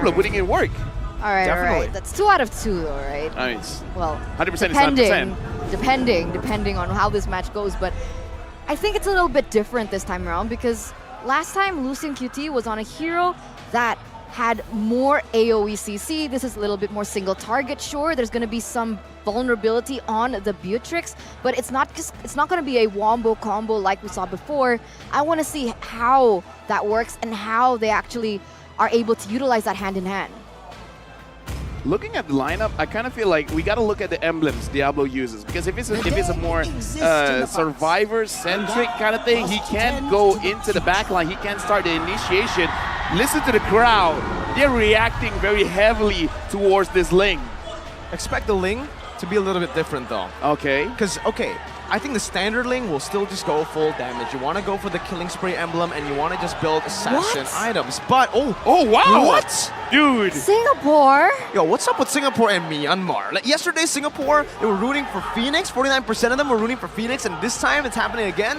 Diablo putting in work. All right, Definitely. all right. That's 2 out of 2, though, right? I mean, it's Well, 100% is 100%. depending on how this match goes. But I think it's a little bit different this time around because last time Lucian QT was on a hero that had more AoE CC. This is a little bit more single target. Sure, there's going to be some vulnerability on the Beatrix, but it's not going to be a wombo combo like we saw before. I want to see how that works and how they actually are able to utilize that hand in hand. Looking at the lineup, I kind of feel like we got to look at the emblems Diablo uses, because if it's a more survivor-centric kind of thing, he can't go into the backline. He can't start the initiation. Listen to the crowd. They're reacting very heavily towards this Ling. Expect the Ling to be a little bit different, though. Okay. Because, okay, I think the standard Ling will still just go full damage. You want to go for the Killing Spree emblem, and you want to just build assassin items. But, oh wow! What? Dude! Singapore? Yo, what's up with Singapore and Myanmar? Like, yesterday, Singapore, they were rooting for Phoenix. 49% of them were rooting for Phoenix, and this time it's happening again.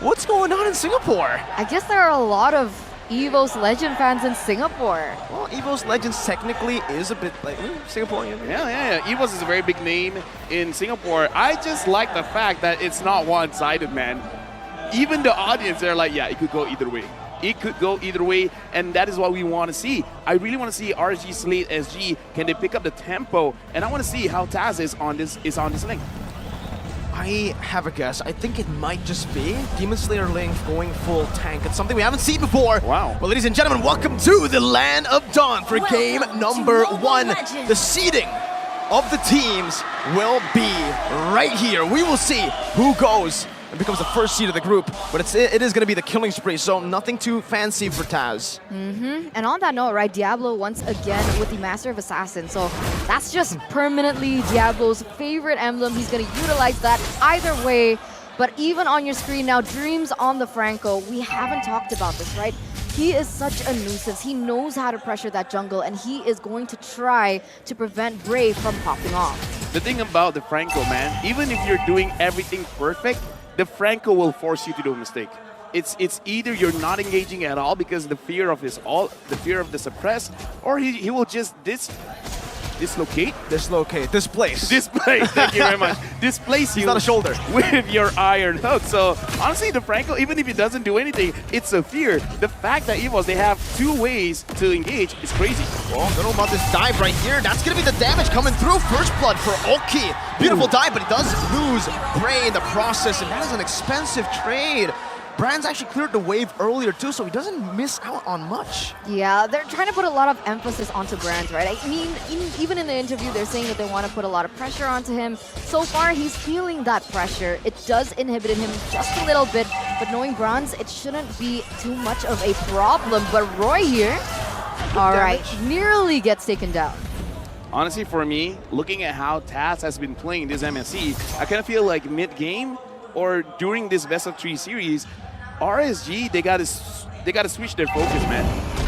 What's going on in Singapore? I guess there are a lot of Evos Legend fans in Singapore. Well, Evos Legends technically is a bit like Singaporean. Yeah. Evos is a very big name in Singapore. I just like the fact that it's not one-sided, man. Even the audience, they're like, yeah, it could go either way. It could go either way, and that is what we want to see. I really want to see RSG Slate SG. Can they pick up the tempo? And I want to see how Taz is on this link. I have a guess. I think it might just be Demon Slayer Ling going full tank. It's something we haven't seen before. Wow. Well, ladies and gentlemen, welcome to the Land of Dawn for game number 1. The seeding of the teams will be right here. We will see who goes and becomes the first seed of the group, but it is going to be the Killing Spree, so nothing too fancy for Taz. And on that note, right, Diablo once again with the Master of Assassins, so that's just permanently Diablo's favorite emblem. He's going to utilize that either way, but even on your screen now, Dreams on the Franco. We haven't talked about this, right? He is such a nuisance. He knows how to pressure that jungle, and he is going to try to prevent Brave from popping off. The thing about the Franco, man, even if you're doing everything perfect, the Franco will force you to do a mistake. It's either you're not engaging at all because the fear of his ult, the fear of the suppress, or he will just dislocate. Displace. Thank you very much. Displace you. He's not a shoulder. With your iron hook. So honestly, the Franco, even if he doesn't do anything, it's a fear. The fact that Evos, they have 2 ways to engage is crazy. Well, don't know about this dive right here. That's going to be the damage coming through. First blood for Oki. Beautiful dive, but he does lose Bray in the process, and that is an expensive trade. Brand's actually cleared the wave earlier too, so he doesn't miss out on much. Yeah, they're trying to put a lot of emphasis onto Brand, right? I mean, even in the interview, they're saying that they want to put a lot of pressure onto him. So far, he's feeling that pressure. It does inhibit him just a little bit, but knowing Bronze, it shouldn't be too much of a problem. But Roy here, all right, nearly gets taken down. Honestly, for me, looking at how Taz has been playing this MSC, I kind of feel like mid-game or during this best of 3 series, RSG, they gotta switch their focus, man.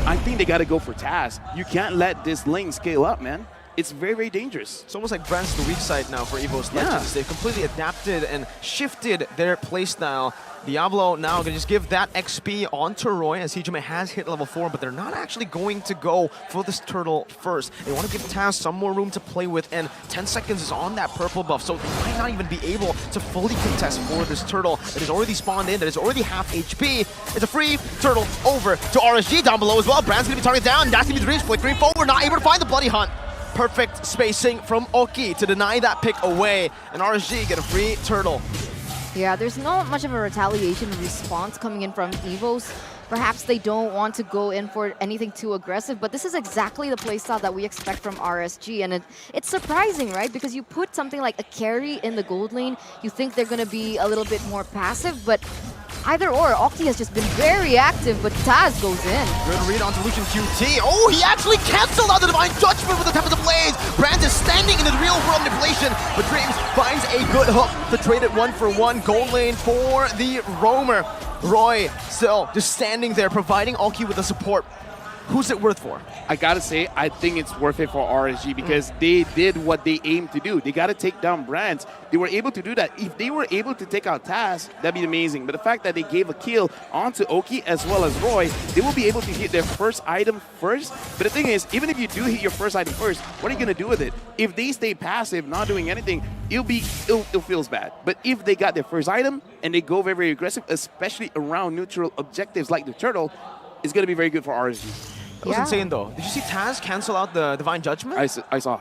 I think they gotta go for Taz. You can't let this lane scale up, man. It's very, very dangerous. It's almost like Brand's the weak side now for Evos Legends. They've completely adapted and shifted their playstyle. Diablo now going to just give that XP onto Roy, as Hijime has hit level 4, but they're not actually going to go for this turtle first. They want to give Taz some more room to play with, and 10 seconds is on that purple buff, so they might not even be able to fully contest for this turtle that is already spawned in, that is already half HP. It's a free turtle over to RSG down below as well. Brand's going to be targeted down, that's going to be the Dreams, flickering forward, not able to find the Bloody Hunt. Perfect spacing from Oki to deny that pick away, and RSG get a free turtle. Yeah, there's not much of a retaliation response coming in from Evos. Perhaps they don't want to go in for anything too aggressive, but this is exactly the playstyle that we expect from RSG, and it's surprising, right? Because you put something like a carry in the gold lane, you think they're going to be a little bit more passive, but either or, Oki has just been very active, but Taz goes in. Good read onto Lucian QT. Oh, he actually canceled out the Divine Judgment with the Tempest of Blaze. Brand is standing in the real world manipulation, but Dreams finds a good hook to trade it 1-for-1. Gold lane for the Roamer. Roy still just standing there, providing Oki with the support. Who's it worth for? I gotta say, I think it's worth it for RSG because they did what they aimed to do. They gotta take down brands. They were able to do that. If they were able to take out Taz, that'd be amazing. But the fact that they gave a kill onto Oki as well as Roy, they will be able to hit their first item first. But the thing is, even if you do hit your first item first, what are you gonna do with it? If they stay passive, not doing anything, it feels bad. But if they got their first item and they go very, very aggressive, especially around neutral objectives like the turtle, it's gonna be very good for RSG. That was insane, though. Did you see Taz cancel out the Divine Judgment? I saw.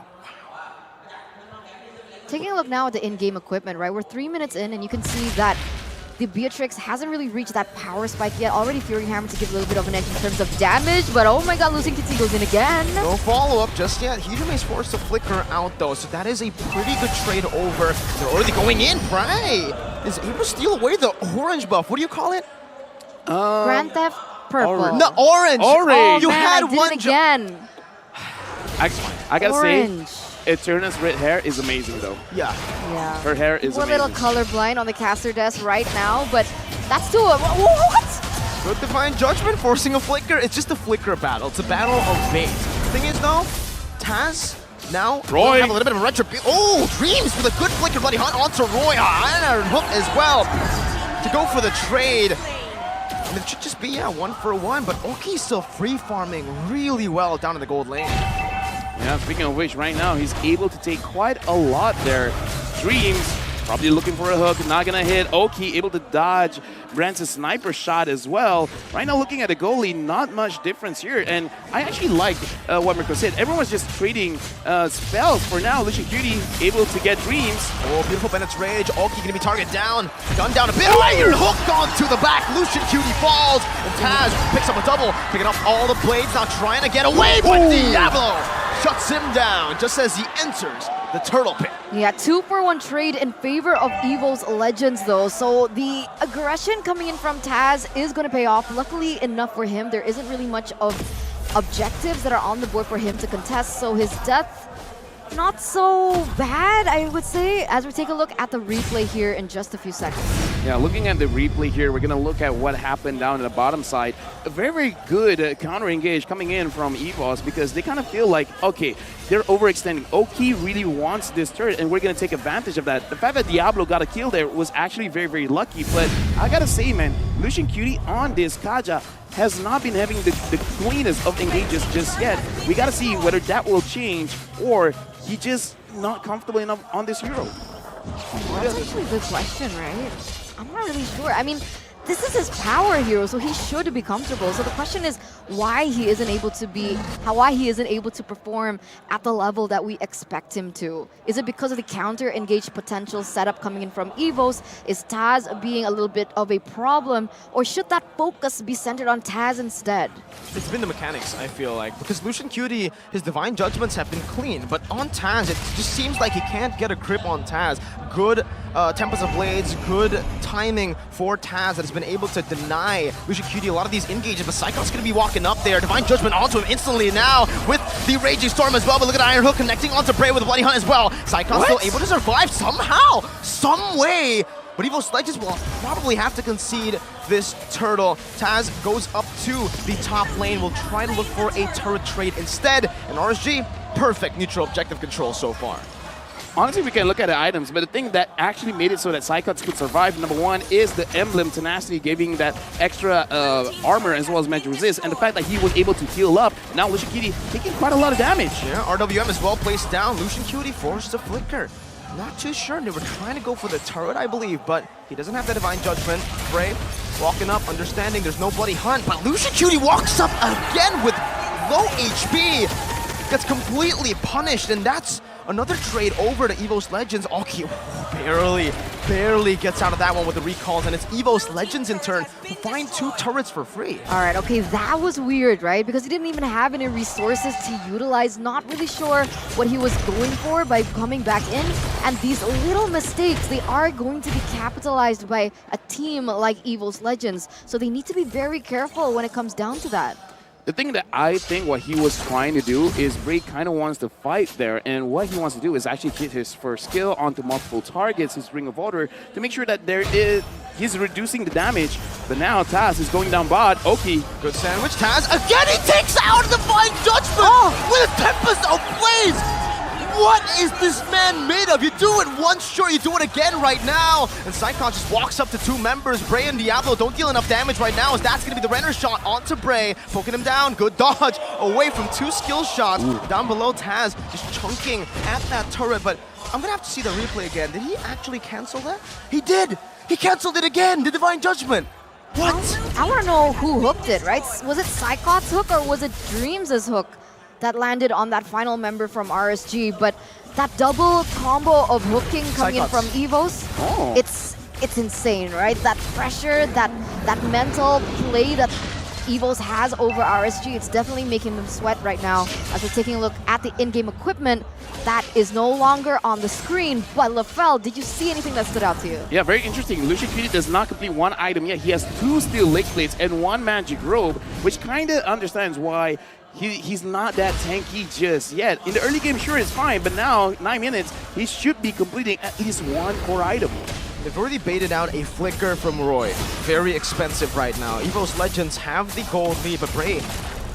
Taking a look now at the in-game equipment, right? We're 3 minutes in, and you can see that the Beatrix hasn't really reached that power spike yet. Already Fury Hammer to give a little bit of an edge in terms of damage, but oh my god, losing Kitty goes in again. No follow-up just yet. Hijime is forced to flicker out, though, so that is a pretty good trade over. They're already going in, right? Is able to steal away the orange buff. What do you call it? Grand Theft Purple. No, orange. Oh, you man, had I did one it again. I gotta Orange. say, Eterna's red hair is amazing, though. Yeah. Yeah. Her hair is We're a amazing. little colorblind on the caster desk right now, but that's too... What? Good Divine Judgment forcing a flicker. It's just a flicker battle. It's a battle of bait. Thing is, though, Taz now Roy have a little bit of a retribution. Oh, Dreams with a good flicker bloody hunt onto Roy. Iron Hook as well to go for the trade. And it should just be, 1-for-1, but Oki's still free farming really well down in the gold lane. Yeah, speaking of which, right now, he's able to take quite a lot there. Dreams, probably looking for a hook, not gonna hit. Oki able to dodge Brand's sniper shot as well. Right now, looking at the goalie, not much difference here. And I actually like what Mirko said. Everyone's just trading spells for now. Lucian Cutie able to get Dreams. Oh, beautiful Bennett's Rage. Oki gonna be target down. Gun down a bit. Iron Hook onto the back. Lucian Cutie falls. And Taz picks up a double, picking up all the blades, now trying to get away, but Diablo shuts him down just as he enters the turtle pit. Yeah, 2-for-1 trade in favor of Evos Legends, though. So the aggression coming in from Taz is going to pay off. Luckily enough for him, there isn't really much of objectives that are on the board for him to contest. So his death, not so bad, I would say, as we take a look at the replay here in just a few seconds. Yeah, looking at the replay here, we're going to look at what happened down at the bottom side. A very, very good counter engage coming in from Evos because they kind of feel like, okay, they're overextending. Oki really wants this turret, and we're going to take advantage of that. The fact that Diablo got a kill there was actually very, very lucky, but I got to say, man, Lucian Cutie on this Kaja has not been having the cleanest of engages just yet. We got to see whether that will change or he just not comfortable enough on this hero. That's actually a good question, right? I'm not really sure. I mean, this is his power hero, so he should be comfortable. So the question is why he isn't able to perform at the level that we expect him to. Is it because of the counter engage potential setup coming in from Evos? Is Taz being a little bit of a problem, or should that focus be centered on Taz instead? It's been the mechanics, I feel like, because Lucian Cutie, his Divine Judgments have been clean, but on Taz, it just seems like he can't get a grip on Taz. Good Tempest of Blades, good timing for Taz that has been able to deny Lucian Cutie a lot of these engages, but Psychon's going to be walking up there. Divine Judgment onto him instantly now with the Raging Storm as well, but look at Iron Hook connecting onto Bray with a Bloody Hunt as well. Psychon's still able to survive somehow, some way, but Evos Legends will probably have to concede this turtle. Taz goes up to the top lane, will try to look for a turret trade instead, and RSG, perfect neutral objective control so far. Honestly, we can look at the items, but the thing that actually made it so that Psychots could survive, number one, is the emblem Tenacity, giving that extra armor as well as magic resist, and the fact that he was able to heal up. Now Lucian Cutie taking quite a lot of damage. Yeah, RWM is well placed down. Lucian Cutie forced to flicker. Not too sure. They were trying to go for the turret, I believe, but he doesn't have the Divine Judgment. Bray walking up, understanding there's no Bloody Hunt, but Lucian Cutie walks up again with low HP. Gets completely punished, and that's another trade over to Evos Legends. Oki barely gets out of that one with the recalls, and it's Evos Legends in turn who find 2 turrets for free. All right, okay, that was weird, right? Because he didn't even have any resources to utilize, not really sure what he was going for by coming back in. And these little mistakes, they are going to be capitalized by a team like Evos Legends. So they need to be very careful when it comes down to that. The thing that I think what he was trying to do is Bray kind of wants to fight there, and what he wants to do is actually hit his first skill onto multiple targets, his Ring of Order, to make sure that he's reducing the damage. But now Taz is going down bot. Oki. Good sandwich. Taz again, he takes out Divine Judgment with a Tempest of Blaze. What is this man made of? You do it once, sure, you do it again right now. And Psychon just walks up to two members. Bray and Diablo don't deal enough damage right now, as that's going to be the Renner shot onto Bray, poking him down. Good dodge away from two skill shots. Ooh. Down below, Taz just chunking at that turret, but I'm going to have to see the replay again. Did he actually cancel that? He did! He canceled it again, the Divine Judgment. What? I want to know who hooked it, right? Was it Psychot's hook or was it Dreams' hook that landed on that final member from RSG? But that double combo of hooking coming in from Evos, it's insane, right? That pressure, that mental play that Evos has over RSG, it's definitely making them sweat right now. As we're taking a look at the in-game equipment, that is no longer on the screen. But LaFell, did you see anything that stood out to you? Yeah, very interesting. Lucian Cutie does not complete one item yet. He has 2 steel leg plates and 1 magic robe, which kind of understands why he's not that tanky just yet. In the early game, sure, it's fine, but now, 9 minutes, he should be completing at least 1 core item. They've already baited out a flicker from Roy. Very expensive right now. Evos Legends have the gold lead, but Bray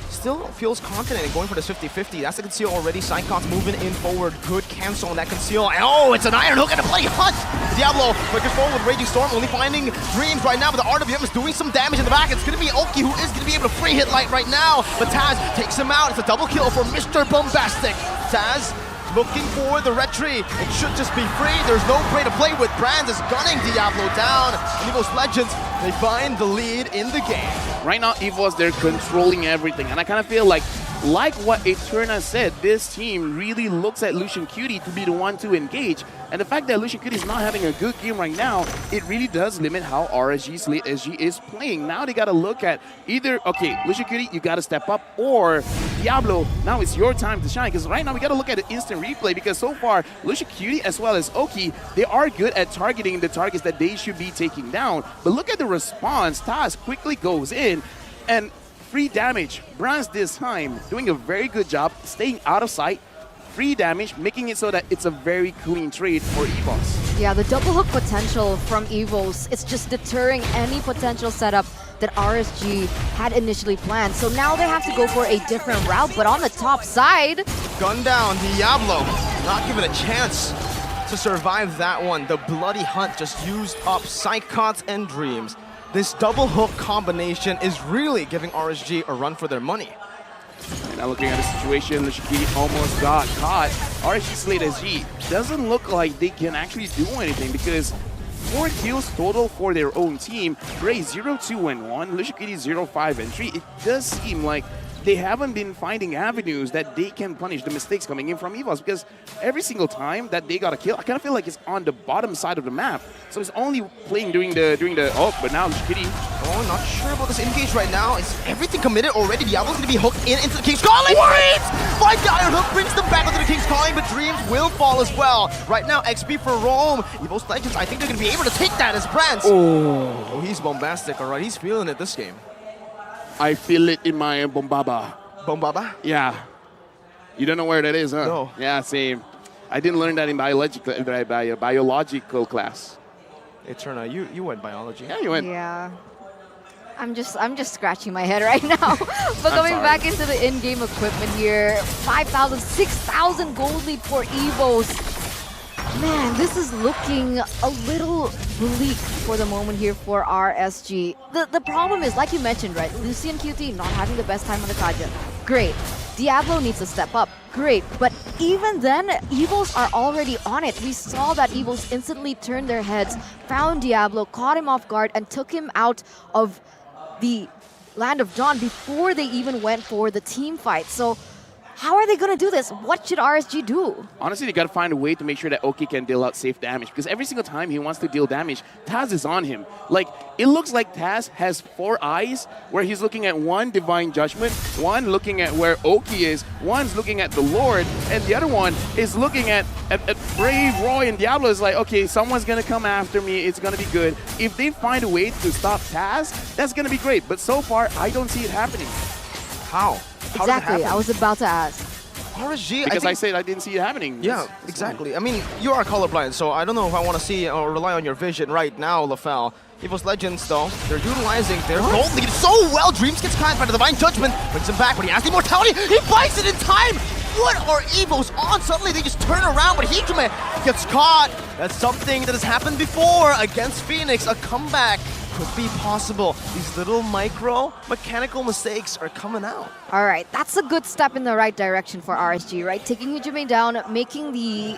still feels confident in going for this 50-50. That's the conceal already. Psychon's moving in forward. Good cancel on that conceal. And oh, it's an iron hook and a play hunt. Diablo flickers forward with Raging Storm, only finding Dreams right now, but the RWM is doing some damage in the back. It's going to be Oki who is going to be able to free hit Light right now, but Taz takes him out. It's a double kill for Mr. Bombastic. Taz looking for the retry. It should just be free. There's no Bray to play with. Brands is gunning Diablo down. Evos Legends, they find the lead in the game. Right now, Evos, they're controlling everything. And I kind of feel like what Eterna said, this team really looks at Lucian Cutie to be the one to engage. And the fact that Lucian Cutie is not having a good game right now, it really does limit how RSG Slate SG is playing. Now they got to look at either, okay, Lucian Cutie, you got to step up, or Diablo, now it's your time to shine. Because right now we got to look at the instant replay, because so far, Lucian Cutie as well as Oki, they are good at targeting the targets that they should be taking down. But look at the response. Taz quickly goes in and free damage. Brands this time doing a very good job staying out of sight. Free damage, making it so that it's a very clean trade for Evos. Yeah, the double hook potential from Evos, it's just deterring any potential setup that RSG had initially planned. So now they have to go for a different route, but on the top side... Gun down, Diablo, not given a chance to survive that one. The bloody hunt just used up Psychots and Dreams. This double hook combination is really giving RSG a run for their money. Now looking at the situation, Lucian Cutie almost got caught. RSG Slate SG doesn't look like they can actually do anything, because 4 kills total for their own team. Bray 0-2-1, Lucian Cutie 0-5-3. It does seem like they haven't been finding avenues that they can punish the mistakes coming in from Evos, because every single time that they got a kill, I kind of feel like it's on the bottom side of the map. So it's only playing during the oh, but now Kitty. Oh, not sure about this engage right now. Is everything committed already? Diablo's going to be hooked into the King's Calling. Dreams! Find the Iron Hook, brings them back into the King's Calling, but Dreams will fall as well. Right now, XP for Rome. Evos Legends, I think they're going to be able to take that as Brands. Oh, he's bombastic, all right. He's feeling it this game. I feel it in my bombaba. Bombaba? Yeah. You don't know where that is, huh? No. Yeah, same. I didn't learn that in biological class. Eterna, you went biology. Yeah, you went. Yeah. I'm just scratching my head right now. But going back into the in-game equipment here, 5,000, 6,000 gold lead for Evos. Man, this is looking a little bleak for the moment here for RSG. The problem is, like you mentioned, right? Lucian QT not having the best time on the Kaja. Great. Diablo needs to step up. Great. But even then, Evos are already on it. We saw that Evos instantly turned their heads, found Diablo, caught him off guard, and took him out of the Land of Dawn before they even went for the team fight. So how are they going to do this? What should RSG do? Honestly, they got to find a way to make sure that Oki can deal out safe damage, because every single time he wants to deal damage, Taz is on him. Like, it looks like Taz has 4 eyes, where he's looking at one Divine Judgment, one looking at where Oki is, one's looking at the Lord, and the other one is looking at Brave, Roy, and Diablo. Is like, okay, someone's going to come after me. It's going to be good. If they find a way to stop Taz, that's going to be great. But so far, I don't see it happening. How? How Exactly, I was about to ask. RSG, Because I think, said I didn't see it happening. yeah, That's exactly. I mean, you are colorblind, so I don't know if I want to see or rely on your vision right now, Lafel. Evos Legends, though, they're utilizing their gold lead so well. Dreams gets caught by the Divine Judgment, brings him back, but he has the immortality. He bites it in time. What are Evos on? Suddenly they just turn around, but Hijime gets caught. That's something that has happened before against Phoenix. A comeback could be possible. These little micro mechanical mistakes are coming out. All right, that's a good step in the right direction for RSG, right? Taking Hijime down, making the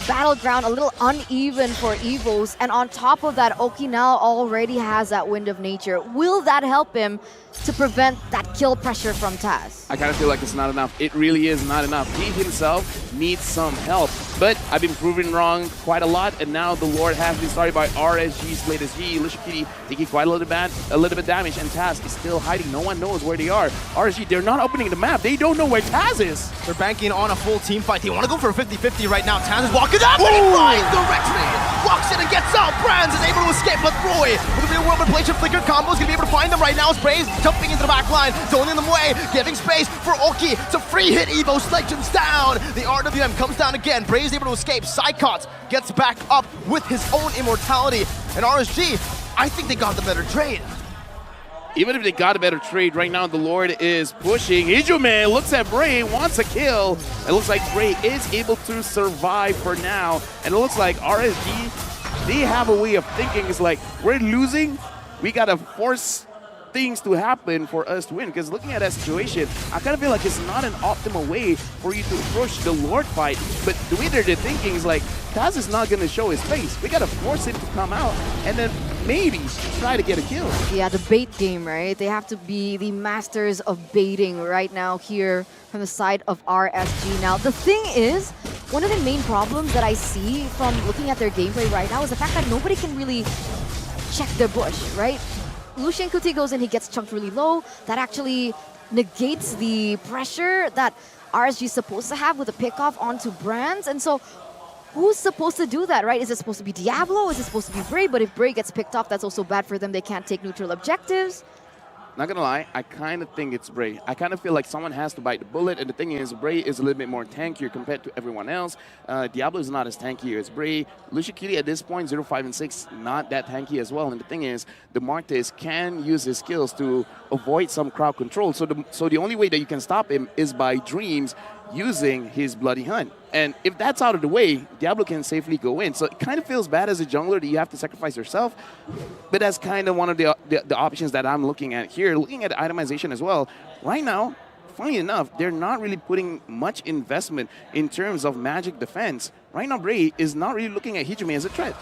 battleground a little uneven for Evos, and on top of that, Oki now already has that Wind of Nature. Will that help him to prevent that kill pressure from Taz? I kind of feel like it's not enough. It really is not enough. He himself needs some help. But I've been proven wrong quite a lot, and now the Lord has been started by RSG, slated Lushikiri taking quite a little bit damage, and Taz is still hiding. No one knows where they are. RSG, they're not opening the map. They don't know where Taz is. They're banking on a full team fight. They want to go for a 50-50 right now. Taz is walking up, and he finds the retreat. Walks in and gets out. Brands is able to escape, but Roy, with the real world manipulation flicker combo, is going to be able to find them right now. As Braves jumping into the back line, zoning them away, giving space for Oki to free hit Evos Legends down. The RWM comes down again. Braves able to escape. Psychots gets back up with his own immortality. And RSG, I think they got the better trade. Even if they got a better trade, right now the Lord is pushing. Hijime looks at Bray, wants a kill. It looks like Bray is able to survive for now. And it looks like RSG, they have a way of thinking. It's like, we're losing, we gotta force things to happen for us to win. Because looking at that situation, I kind of feel like it's not an optimal way for you to approach the Lord fight. But the way they're thinking is like, Taz is not going to show his face. We got to force him to come out and then maybe try to get a kill. Yeah, the bait game, right? They have to be the masters of baiting right now here from the side of RSG. Now, the thing is, one of the main problems that I see from looking at their gameplay right now is the fact that nobody can really check their bush, right? Lucian Kuti goes in, he gets chunked really low. That actually negates the pressure that RSG is supposed to have with a pickoff onto Brands. And so, who's supposed to do that, right? Is it supposed to be Diablo? Is it supposed to be Bray? But if Bray gets picked off, that's also bad for them. They can't take neutral objectives. Not gonna lie, I kind of think it's Bray. I kind of feel like someone has to bite the bullet, and the thing is, Bray is a little bit more tankier compared to everyone else. Diablo is not as tanky as Bray. Lushikiri at this point, 0, 5, and 6, not that tanky as well. And the thing is, the Martes can use his skills to avoid some crowd control. So the only way that you can stop him is by Dreams using his Bloody Hunt. And if that's out of the way, Diablo can safely go in. So it kind of feels bad as a jungler that you have to sacrifice yourself, but that's kind of one of the options that I'm looking at here. Looking at itemization as well, right now, funny enough, they're not really putting much investment in terms of magic defense. Right now, Bray is not really looking at Hijime as a threat.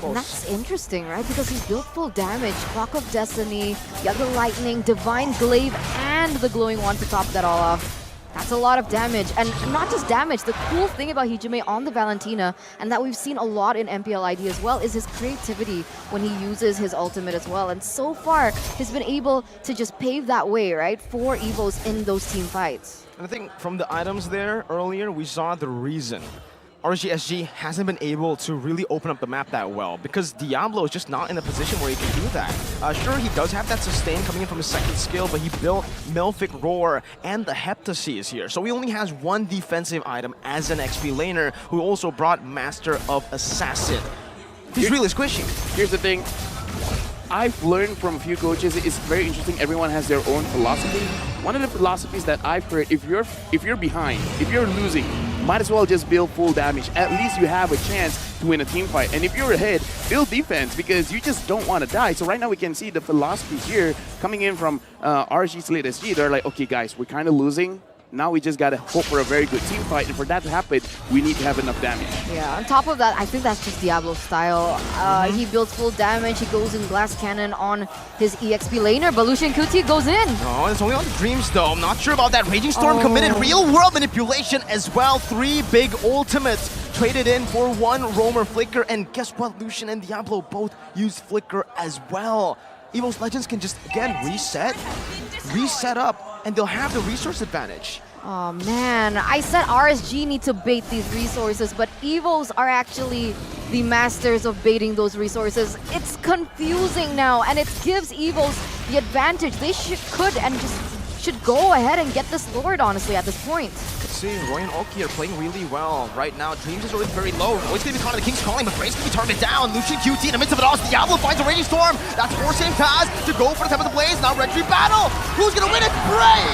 And that's interesting, right? Because he's built full damage. Clock of Destiny, you have the Lightning, Divine Glaive, and the Glowing Wand to top that all off. That's a lot of damage, and not just damage. The cool thing about Hijime on the Valentina, and that we've seen a lot in MPL ID as well, is his creativity when he uses his ultimate as well. And so far, he's been able to just pave that way, right, for Evos in those team fights. And I think from the items there earlier, we saw the reason RGSG hasn't been able to really open up the map that well because Diablo is just not in a position where he can do that. Sure, he does have that sustain coming in from his second skill, but he built Melphic Roar and the Heptaseas here. So he only has one defensive item as an XP laner who also brought Master of Assassin. He's really squishy. Here's the thing. I've learned from a few coaches, it's very interesting, everyone has their own philosophy. One of the philosophies that I've heard, if you're behind, if you're losing, might as well just build full damage. At least you have a chance to win a team fight. And if you're ahead, build defense because you just don't want to die. So right now we can see the philosophy here coming in from RG Slate SG. They're like, okay guys, we're kind of losing. Now we just gotta hope for a very good team fight, and for that to happen, we need to have enough damage. Yeah, on top of that, I think that's just Diablo's style. He builds full damage, he goes in Glass Cannon on his EXP laner, but Lucian Kuti goes in. Oh, it's only on the Dreams though. I'm not sure about that. Raging Storm committed real world manipulation as well. 3 big ultimates traded in for 1 Roamer Flicker, and guess what? Lucian and Diablo both use Flicker as well. Evos Legends can just, again, reset up, and they'll have the resource advantage. Oh man, I said RSG need to bait these resources, but Evos are actually the masters of baiting those resources. It's confusing now, and it gives Evos the advantage. They could and just should go ahead and get this Lord, honestly, at this point. See, Roy and Oki are playing really well right now. Dreams is already very low. Roy's gonna be caught in the King's Calling, but Bray's gonna be targeted down. Lucian QT in the midst of it all. Diablo finds a Raging Storm. That's forcing Taz to go for the Temple of the Blaze. Now Retreat battle. Who's gonna win it? Bray!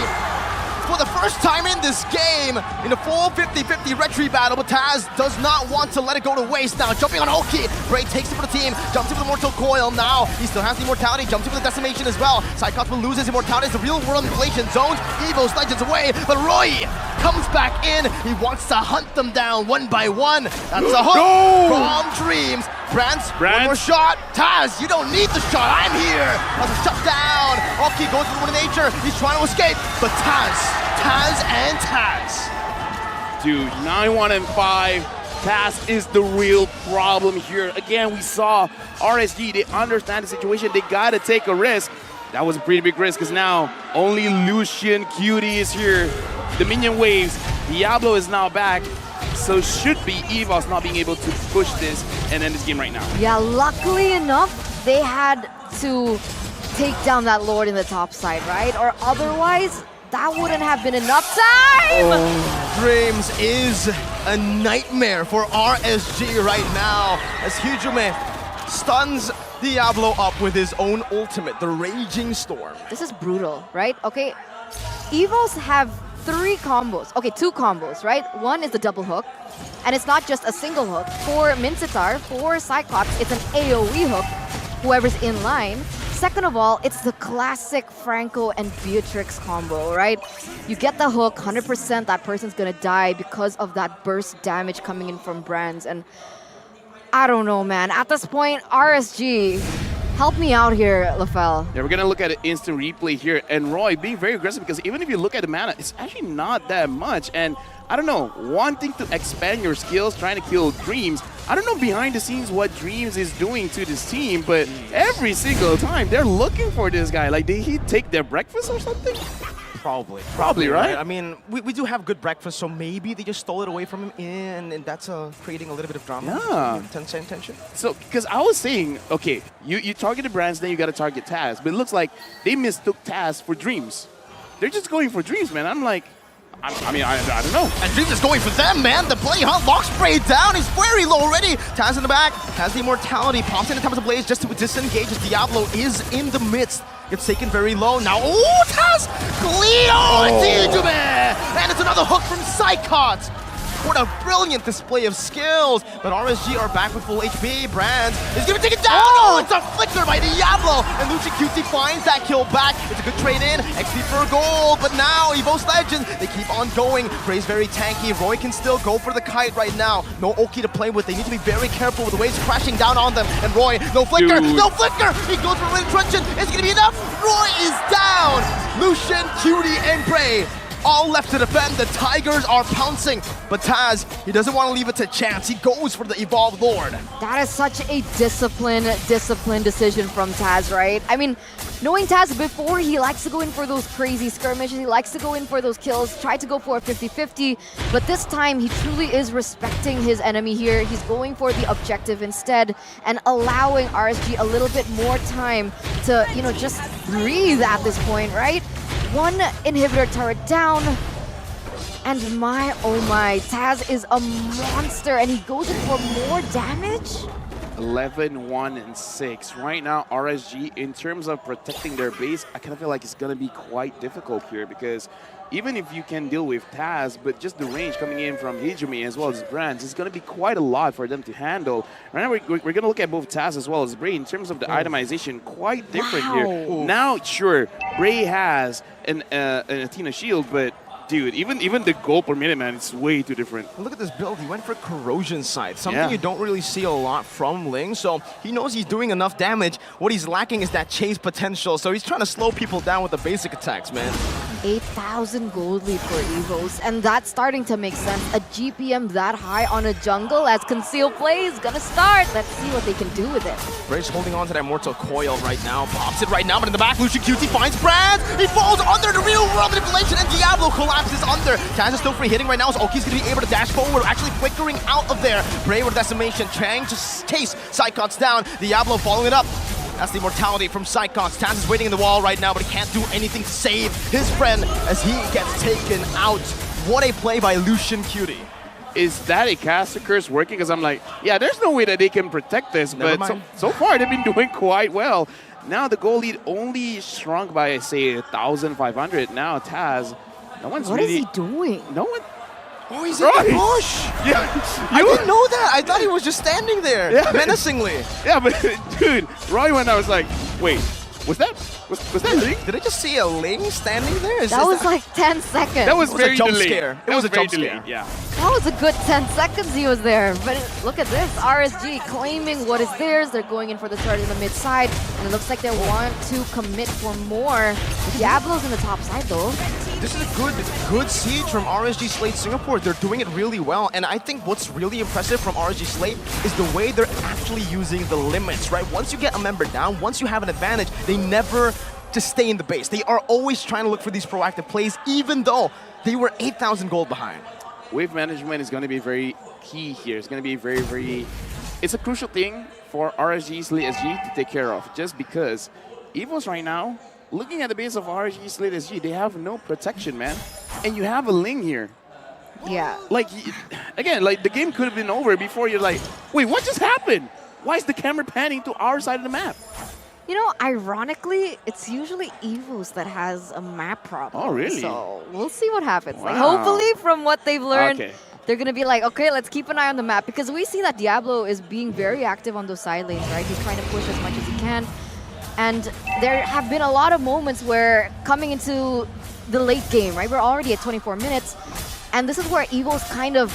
For the first time in this game, in a full 50-50 retreat battle, but Taz does not want to let it go to waste now. Jumping on Oki, Bray takes it for the team, jumps in for the Mortal Coil. Now he still has the Immortality, jumps in for the Decimation as well. Cyclops will lose his Immortality as the real world inflation zones. Evos Legends away, but Roy comes back in. He wants to hunt them down one by one. That's a hook from Dreams. Brands, one more shot. Taz, you don't need the shot. I'm here. That's a shut down. Oki goes for the nature. He's trying to escape, but Taz and Taz. Dude, 9-1 and 5. Taz is the real problem here. Again, we saw RSG. They understand the situation. They gotta take a risk. That was a pretty big risk because now only Lucian Cutie is here. The minion waves. Diablo is now back. So should be Evos not being able to push this and end this game right now. Yeah, luckily enough, they had to take down that Lord in the top side, right? Or otherwise, that wouldn't have been enough time! Oh, Dreams is a nightmare for RSG right now as Hijume stuns Diablo up with his own ultimate, the Raging Storm. This is brutal, right? Okay, Evos have 3 combos. Okay, 2 combos, right? One is the double hook, and it's not just a single hook. For Mincetar, for Cyclops, it's an AoE hook, whoever's in line. Second of all, it's the classic Franco and Beatrix combo, right? You get the hook, 100% that person's gonna die because of that burst damage coming in from Brands. And I don't know, man. At this point, RSG, help me out here, LaFell. Yeah, we're gonna look at an instant replay here, and Roy being very aggressive because even if you look at the mana, it's actually not that much. And I don't know, wanting to expand your skills, trying to kill Dreams. I don't know behind the scenes what Dreams is doing to this team, but every single time they're looking for this guy. Like, did he take their breakfast or something? Probably, right? I mean, we do have good breakfast, so maybe they just stole it away from him, and that's creating a little bit of drama. Yeah. Tension. So, because I was saying, okay, you targeted Brands, then you got to target Taz, but it looks like they mistook Taz for Dreams. They're just going for Dreams, man. I'm like, I mean, I don't know. And Dreams is going for them, man. The bloody hunt locks Bray down. He's very low already. Taz in the back has the Immortality. Pops in the Temple of the Blaze just to disengage as Diablo is in the midst. Gets taken very low. Now, oh, Taz! Cleo! And it's another hook from Psychots. What a brilliant display of skills. But RSG are back with full HP. Brands is going to take it down. Oh, it's a flicker by Diablo. And Lucian QT finds that kill back. It's a good trade in. XP for gold. But now, Evos Legends, they keep on going. Bray's very tanky. Roy can still go for the kite right now. No Oki to play with. They need to be very careful with the waves crashing down on them. And Roy, no flicker. Dude. No flicker. He goes for a retrenchant. Is it going to be enough? Roy is down. Lucian, QT, and Bray all left to defend. The Tigers are pouncing, but Taz, he doesn't want to leave it to chance. He goes for the Evolved Lord. That is such a disciplined decision from Taz, right? I mean, knowing Taz before, he likes to go in for those crazy skirmishes. He likes to go in for those kills, try to go for a 50-50, but this time he truly is respecting his enemy here. He's going for the objective instead and allowing RSG a little bit more time to, you know, just breathe at this point, right? One inhibitor turret down, and my, oh my, Taz is a monster, and he goes in for more damage? 11-1 and 6. Right now, RSG, in terms of protecting their base, I kind of feel like it's going to be quite difficult here because even if you can deal with Taz, but just the range coming in from Hijume as well as Brands, it's going to be quite a lot for them to handle. Right now, we're going to look at both Taz as well as Bray in terms of the itemization, quite different here. Now, sure, Bray has an Athena shield, but dude, even the gold per minute, man, it's way too different. Look at this build. He went for Corrosion Sight, something you don't really see a lot from Ling. So he knows he's doing enough damage. What he's lacking is that chase potential. So he's trying to slow people down with the basic attacks, man. 8,000 gold lead for Evos, and that's starting to make sense. A GPM that high on a jungle as concealed play is gonna start. Let's see what they can do with it. Bray's holding on to that Mortal Coil right now, pops it right now, but in the back, Lucian QT finds Brand. He falls under the real world manipulation, and Diablo collapses under. Taz is still free hitting right now, so Oki's gonna be able to dash forward, actually flickering out of there. Bray with decimation, trying to chase Psychots down. Diablo following it up. That's the immortality from Psychots. Taz is waiting in the wall right now, but he can't do anything to save his friend as he gets taken out. What a play by Lucian QT. Is that a caster curse working? Because I'm like, yeah, there's no way that they can protect this, Never but mind. so far they've been doing quite well. Now the goal lead only shrunk by, say, 1,500. Now Taz, no one's What really... is he doing? No one... Oh, he's in the bush! Yeah, I didn't know that! I thought he was just standing there, Yeah. menacingly. Yeah, but dude, Roy went, I was like, wait, was that Ling? Did I just see a Ling standing there? That was like 10 seconds. That was It was a very jump delayed. scare. It That was a very jump scare. delayed, yeah. That was a good 10 seconds he was there. But look at this, RSG claiming what is theirs. They're going in for the start in the mid side. And it looks like they want to commit for more. Diablo's in the top side though. This is a good siege from RSG Slate Singapore. They're doing it really well. And I think what's really impressive from RSG Slate is the way they're actually using the limits, right? Once you get a member down, once you have an advantage, they never just stay in the base. They are always trying to look for these proactive plays, even though they were 8,000 gold behind. Wave management is going to be very key here. It's going to be very... It's a crucial thing for RSG Slate SG to take care of, just because Evos right now, looking at the base of RSG Slate SG, they have no protection, man. And you have a Ling here. Yeah. Like, again, like the game could have been over before you're like, wait, what just happened? Why is the camera panning to our side of the map? You know, ironically, it's usually Evos that has a map problem. Oh, really? So we'll see what happens. Like, Wow. hopefully, from what they've learned, Okay. they're going to be like, okay, let's keep an eye on the map. Because we see that Diablo is being very active on those side lanes, right? He's trying to push as much as he can. And there have been a lot of moments where coming into the late game, right? We're already at 24 minutes. And this is where Evos kind of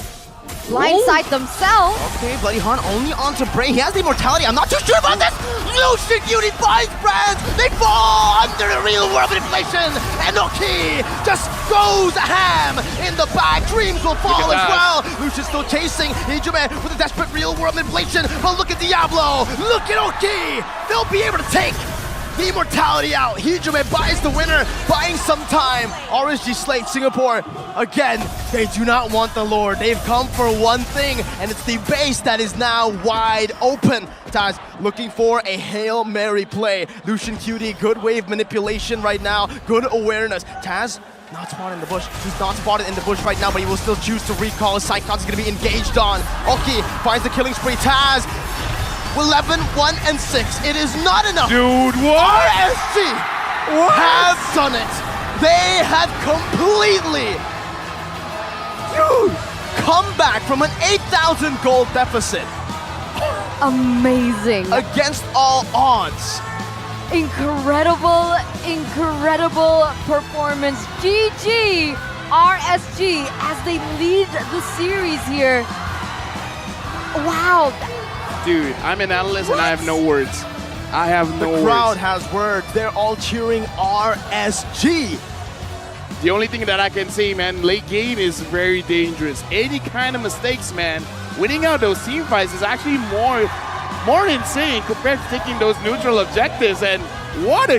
blindside themselves. Okay, Bloody Hunt only onto Bray. He has the immortality. I'm not too sure about this. Lucian QT finds Brands. They fall under the real world manipulation. And Oki just goes ham in the back. Dreams will fall as well. Lucian's still chasing Hijime with a desperate real world manipulation. But look at Diablo. Look at Oki. They'll be able to take the immortality out. Hijime buys the winner, buying some time. RSG Slate Singapore, again, they do not want the Lord. They've come for one thing, and it's the base that is now wide open. Taz looking for a Hail Mary play. Lucian QT, good wave manipulation right now, good awareness. Taz, not spotted in the bush. He's not spotted in the bush right now, but he will still choose to recall. Psychon's going to be engaged on. Oki finds the killing spree. Taz, 11, 1, and 6. It is not enough. Dude, what? RSG have done it. They have completely, come back from an 8,000 gold deficit Amazing. against all odds. Incredible, incredible performance. GG, RSG, as they lead the series here. Wow. Dude, I'm an analyst and I have no words. I have no words. The crowd has words. They're all cheering RSG. The only thing that I can say, man, late game is very dangerous. Any kind of mistakes, man, winning out those team fights is actually more insane compared to taking those neutral objectives. And what a